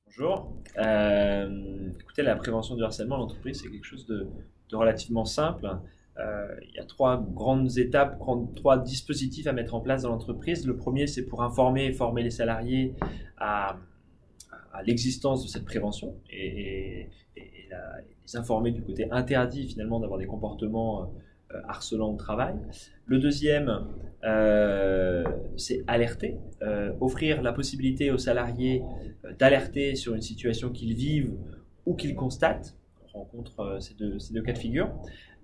Bonjour. Écoutez, la prévention du harcèlement en entreprise, c'est quelque chose de relativement simple. Il y a trois grandes étapes, trois dispositifs à mettre en place dans l'entreprise. Le premier, c'est pour informer et former les salariés à, à l'existence de cette prévention et les informer du côté interdit finalement d'avoir des comportements harcelants au travail. Le deuxième, c'est alerter, offrir la possibilité aux salariés d'alerter sur une situation qu'ils vivent ou qu'ils constatent. On rencontre ces deux cas de figure.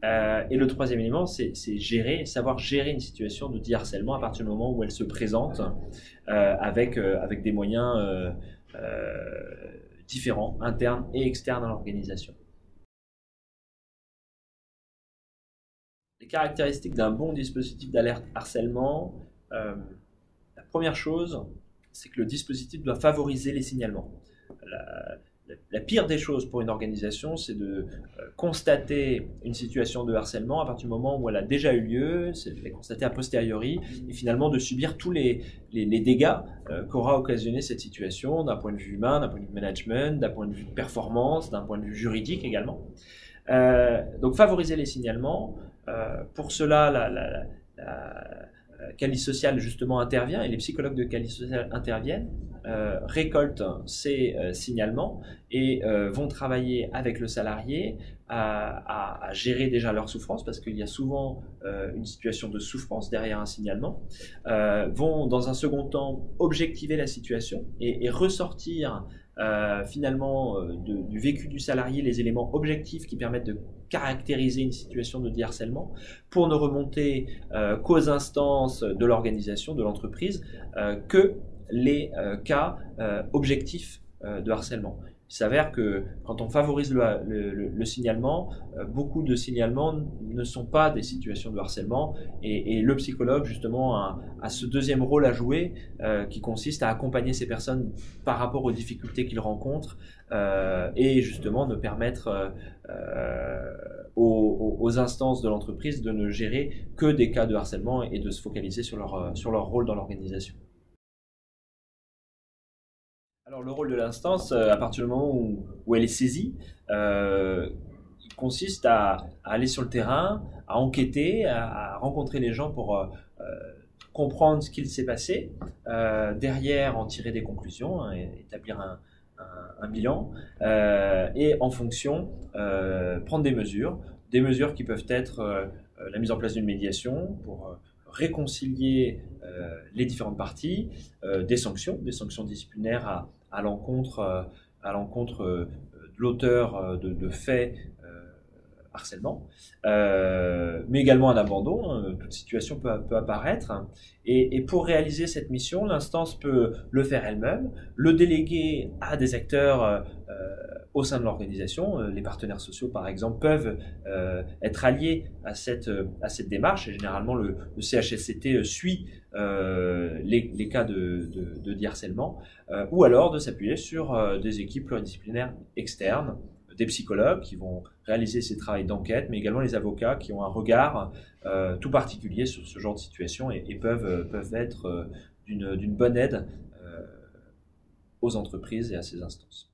Et le troisième élément, c'est gérer, savoir gérer une situation de harcèlement à partir du moment où elle se présente avec des moyens différents, internes et externes à l'organisation. Les caractéristiques d'un bon dispositif d'alerte harcèlement, la première chose, c'est que le dispositif doit favoriser les signalements. La pire des choses pour une organisation, c'est de constater une situation de harcèlement à partir du moment où elle a déjà eu lieu, c'est de la constater a posteriori, et finalement de subir tous les dégâts qu'aura occasionné cette situation d'un point de vue humain, d'un point de vue management, d'un point de vue de performance, d'un point de vue juridique également. Donc favoriser les signalements. Pour cela, la Calice Social justement intervient et les psychologues de Calice Social interviennent, récoltent ces signalements et vont travailler avec le salarié à gérer déjà leur souffrance, parce qu'il y a souvent une situation de souffrance derrière un signalement, vont dans un second temps objectiver la situation et ressortir finalement du vécu du salarié les éléments objectifs qui permettent de caractériser une situation de harcèlement pour ne remonter qu'aux instances de l'organisation, de l'entreprise, que les cas objectifs de harcèlement. Il s'avère que quand on favorise le signalement, beaucoup de signalements ne sont pas des situations de harcèlement et le psychologue justement a ce deuxième rôle à jouer qui consiste à accompagner ces personnes par rapport aux difficultés qu'ils rencontrent et justement de permettre aux instances de l'entreprise de ne gérer que des cas de harcèlement et de se focaliser sur leur rôle dans l'organisation. Alors le rôle de l'instance, à partir du moment où elle est saisie, il consiste à aller sur le terrain, à enquêter, à rencontrer les gens pour comprendre ce qu'il s'est passé, derrière en tirer des conclusions, hein, établir un bilan, et en fonction prendre des mesures qui peuvent être la mise en place d'une médiation pour réconcilier les différentes parties, des sanctions disciplinaires à l'encontre de l'auteur de faits harcèlement, mais également un abandon. Toute situation peut apparaître. Et pour réaliser cette mission, l'instance peut le faire elle-même, le déléguer à des acteurs au sein de l'organisation. Les partenaires sociaux, par exemple, peuvent être alliés à cette démarche. Et généralement, le CHSCT suit les cas de harcèlement, ou alors de s'appuyer sur des équipes pluridisciplinaires externes, des psychologues qui vont réaliser ces travaux d'enquête, mais également les avocats qui ont un regard tout particulier sur ce genre de situation et peuvent être d'une bonne aide aux entreprises et à ces instances.